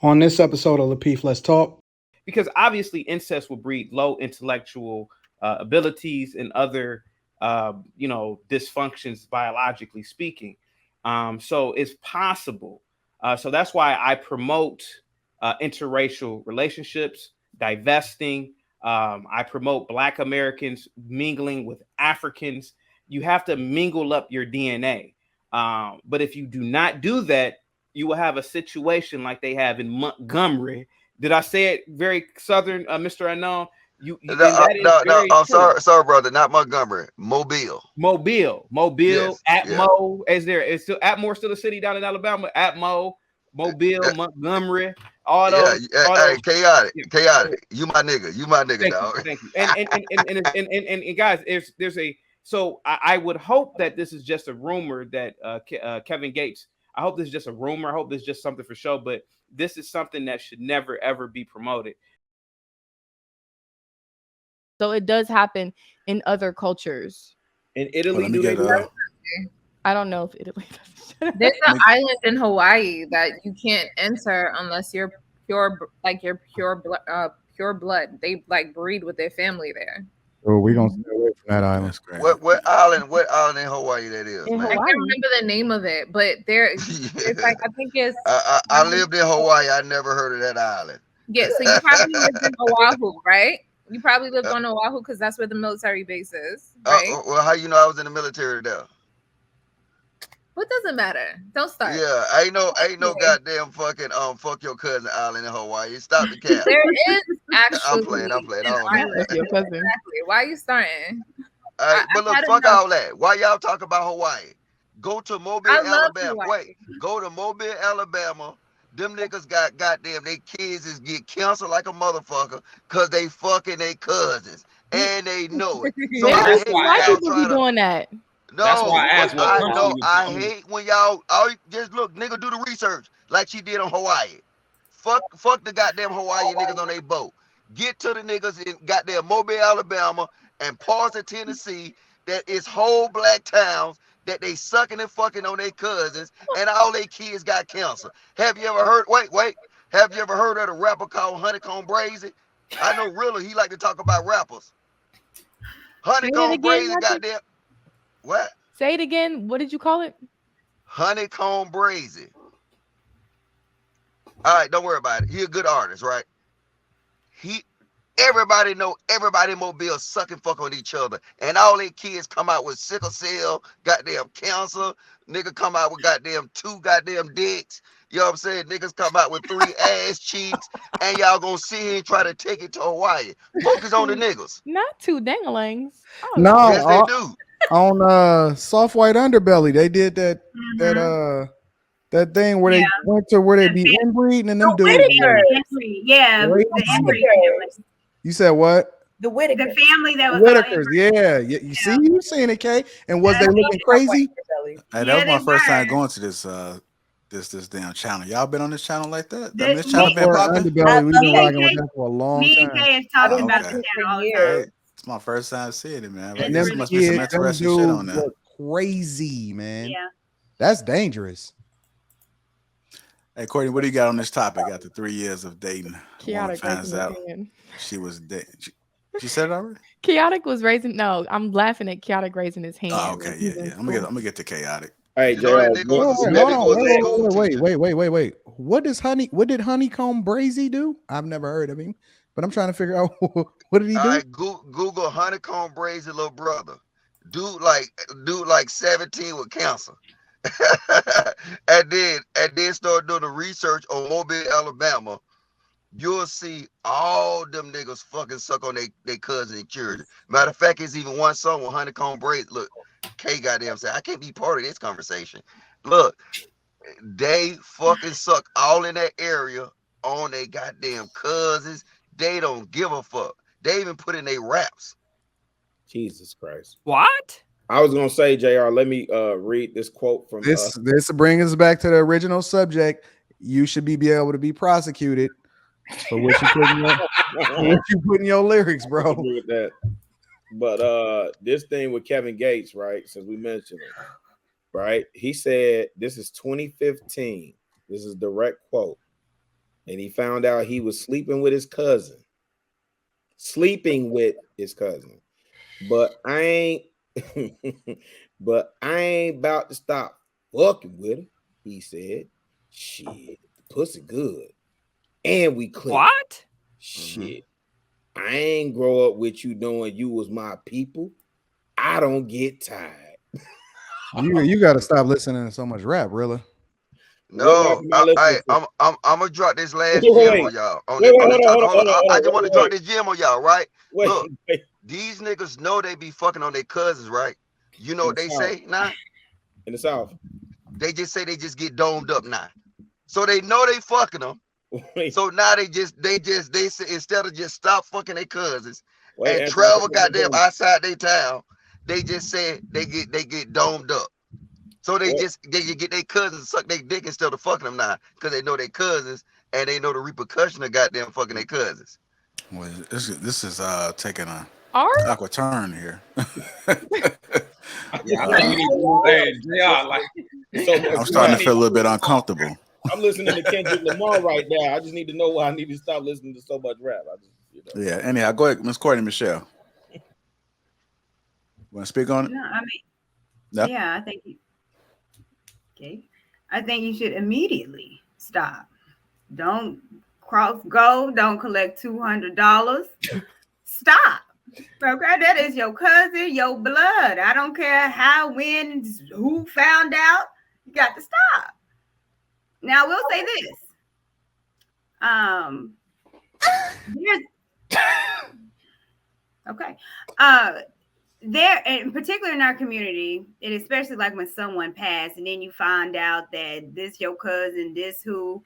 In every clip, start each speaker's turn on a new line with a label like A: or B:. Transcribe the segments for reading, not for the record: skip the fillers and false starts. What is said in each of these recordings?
A: On this episode of Lapeef, Let's Talk.
B: Because obviously incest will breed low intellectual abilities and other, dysfunctions biologically speaking. So it's possible. So that's why I promote interracial relationships, divesting. I promote Black Americans mingling with Africans. You have to mingle up your DNA. But if you do not do that, you will have a situation like they have in Montgomery. Did I say it very southern, Mr. Unknown?
C: No. I'm sorry, brother. Not Montgomery. Mobile.
B: Yes, Atmo.
C: Yeah.
B: Is still Atmore still a city down in Alabama? Atmo, Mobile, Montgomery, all those.
C: Hey, chaotic. You my nigga, dog.
B: Thank you. And guys, there's a. So I would hope that this is just a rumor that Kevin Gates. I hope this is just a rumor. I hope this is just something for show, but this is something that should never ever be promoted.
D: So it does happen in other cultures.
B: In Italy, do they do that?
D: I don't know if Italy does.
E: There's an island in Hawaii that you can't enter unless you're pure blood. They like breed with their family there.
F: So we're gonna stay away from that island.
C: That's great. What island in Hawaii that is?
E: I can't remember the name of it, but it's like I think it's.
C: I lived in Hawaii. I never heard of that island.
E: Yeah, so you probably lived in Oahu, right? You probably lived on Oahu because that's where the military base is, right?
C: Well, how you know I was in the military there?
E: What doesn't matter? Don't start.
C: Yeah, ain't no goddamn fucking fuck your cousin island in Hawaii. Stop the cap.
E: There is actually.
C: I'm playing. I don't know.
E: Exactly. Why are you starting?
C: But look, fuck all that. Why y'all talk about Hawaii? Go to Mobile, Alabama. Wait, go to Mobile, Alabama. Them niggas got goddamn, they kids is get canceled like a motherfucker because they fucking their cousins and they know it. So
D: why people be doing that?
C: No, that's why I hate when y'all just look, nigga, do the research like she did on Hawaii. Fuck the goddamn Hawaii niggas on their boat. Get to the niggas in goddamn Mobile, Alabama, and parts of Tennessee that is whole black towns that they sucking and fucking on their cousins, and all their kids got cancer. Have you ever heard? Wait. Have you ever heard of the rapper called Honeycomb Brazy? I know really he like to talk about rappers. Honeycomb Brazy, goddamn. What?
D: Say it again. What did you call it?
C: Honeycomb Brazy. All right, don't worry about it. He a good artist, right? Everybody know everybody in Mobile suck and fuck on each other. And all their kids come out with sickle cell, goddamn cancer. Nigga come out with goddamn 2 goddamn dicks. You know what I'm saying? Niggas come out with 3 ass cheeks. And y'all gonna sit here and try to take it to Hawaii. Focus on the niggas.
D: Not 2 danglings.
F: Oh, no.
C: Yes, they do.
F: On soft white underbelly, they did that that thing where they went to where they be inbreeding and them dudes.
G: Yeah.
F: You said what?
G: The family that was
F: Whitakers, yeah. You see, you seen it, Kay? And was they looking crazy?
H: Hey, that was my first time going to this damn channel. Y'all been on this channel like that? This channel been popping?
F: We've been rocking with that for a long time.
G: Me and Kay have talked about this channel all the time.
H: It's my first time seeing it, man.
F: And
H: there must be some interesting shit on there.
F: Crazy, man.
G: Yeah.
F: That's dangerous.
H: Hey, Courtney, what do you got on this topic after 3 years of dating?
D: Chaotic
H: finds out she was dead. She said it already?
D: Chaotic was raising. No, I'm laughing at Chaotic raising his hand.
H: Oh, okay, yeah. I'm gonna get to Chaotic.
B: All right,
F: wait. What did Honeycomb Brazy do? I've never heard of him, but I'm trying to figure out what did he do?
C: All right, Google Honeycomb Brazy little brother. Dude like 17 with cancer. and then start doing the research on Mobile, Alabama. You'll see all them niggas fucking suck on they cousin and children. Matter of fact, it's even one song with Honeycomb Brazy. Look, K goddamn said, I can't be part of this conversation. Look, they fucking suck all in that area on their goddamn cousins. They don't give a fuck. They even put in their raps.
B: Jesus Christ.
I: What?
B: I was gonna say, JR, let me read this quote from
F: this brings us back to the original subject. You should be able to be prosecuted for what you put in your lyrics, bro.
B: With that. But this thing with Kevin Gates, right? Since we mentioned it, right? He said this is 2015. This is direct quote.
I: and he found out he was sleeping with his cousin. But I ain't but I ain't about to stop fucking with her, he said. Shit, the pussy good. And we clicked.
J: What?
I: Shit. I ain't grow up with you knowing you was my people. I don't get tired.
F: You got to stop listening to so much rap, really.
C: No, I'm gonna drop this last gem on y'all. Hold on. I just want to drop this gem on y'all, right? Look, these niggas know they be fucking on their cousins, right? You know what they say now?
I: In the South,
C: they just say they just get domed up now, so they know they fucking them. So now they say instead of just stop fucking their cousins and travel goddamn outside their town, they just say they get domed up. So they get their cousins suck their dick instead of fucking them now, because they know their cousins and they know the repercussion of goddamn fucking their cousins.
H: Well, this is taking a aqua turn here. I'm starting to feel a little bit uncomfortable.
I: I'm listening to Kendrick Lamar right now. I just need to know why I need to stop listening to so much rap.
H: Yeah. Anyhow, go ahead, Miss Courtney Michelle. Want to speak on it?
G: No, I mean, yeah, I think. I think you should immediately stop. Don't go. Don't collect $200. Stop. Okay, that is your cousin, your blood. I don't care how, when, who found out. You got to stop. Now, we'll say this. Okay. There, in particular in our community, and especially like when someone passed, and then you find out that this your cousin, this who,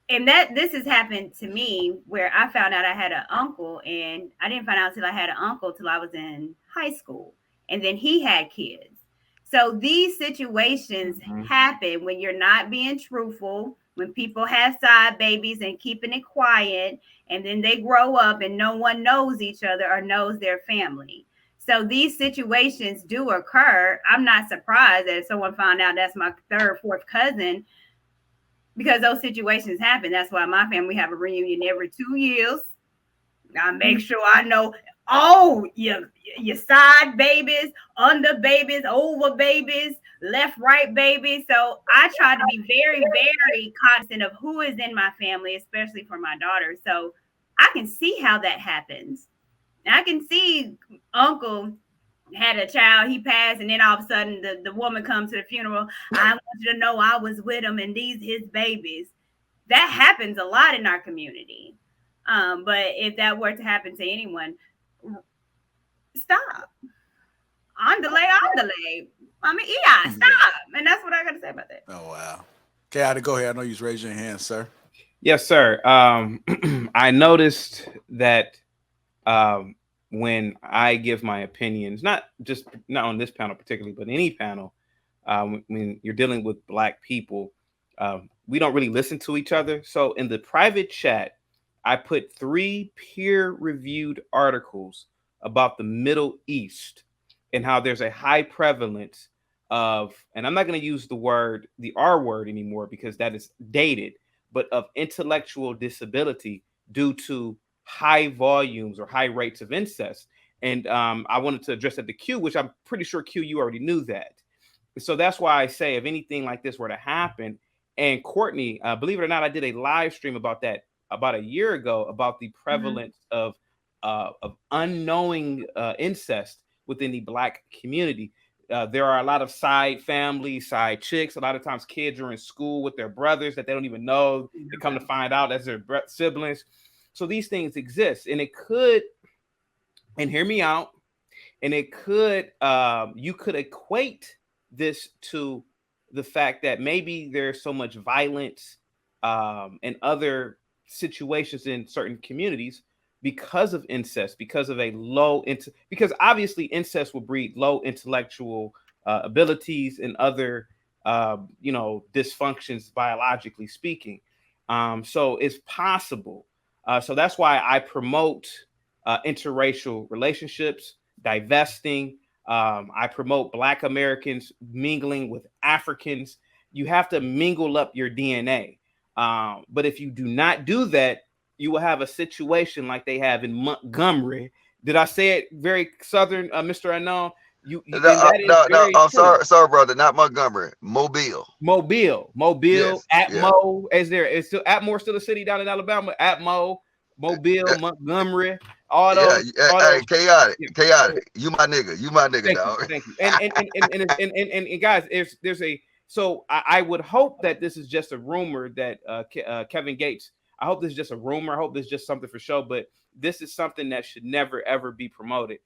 G: and that this has happened to me where I found out I had an uncle, and I didn't find out till I had an uncle till I was in high school, and then he had kids. So these situations happen when you're not being truthful, when people have side babies and keeping it quiet, and then they grow up and no one knows each other or knows their family. So these situations do occur. I'm not surprised that if someone found out that's my third, fourth cousin, because those situations happen. That's why my family have a reunion every 2 years. I make sure I know all your side babies, under babies, over babies, left, right babies. So I try to be very, very cognizant of who is in my family, especially for my daughter. So I can see how that happens. I can see uncle had a child, he passed, and then all of a sudden the woman comes to the funeral. I want you to know I was with him and these his babies. That happens a lot in our community. But if that were to happen to anyone, stop. On delay. I mean, yeah, stop. And that's what I got to say about that.
H: Oh, wow. Okay, I had to go ahead. I know you raised your hand, sir.
B: Yes, sir. I noticed that when I give my opinions, not on this panel particularly, but any panel, when you're dealing with Black people, we don't really listen to each other. So in the private chat, I put 3 peer-reviewed articles about the Middle East and how there's a high prevalence of, and I'm not going to use the R word anymore because that is dated, but of intellectual disability due to high volumes or high rates of incest. And I wanted to address that to Q, which I'm pretty sure Q, you already knew that. So that's why I say if anything like this were to happen, and Courtney, believe it or not, I did a live stream about that about a year ago about the prevalence of unknowing incest within the Black community. There are a lot of side families, side chicks. A lot of times kids are in school with their brothers that they don't even know. They come to find out as their siblings. So these things exist, and it could, and hear me out, and it could, you could equate this to the fact that maybe there's so much violence and other situations in certain communities because of incest, because of because obviously incest will breed low intellectual abilities and other, dysfunctions biologically speaking. So it's possible. So that's why I promote interracial relationships, divesting. I promote Black Americans mingling with Africans. You have to mingle up your DNA. But if you do not do that, you will have a situation like they have in Montgomery. Did I say it very southern, Mr. Unknown?
C: I'm sorry, brother, not Montgomery. Mobile.
B: Yes, Atmo. Yeah. Is still Atmore still a city down in Alabama? Atmo, Mobile, Montgomery, all those.
C: Chaotic. You my nigga, dog.
B: Thank you. And guys, there's a. So I would hope that this is just a rumor that Kevin Gates. I hope this is just a rumor. I hope this is just something for show. But this is something that should never ever be promoted.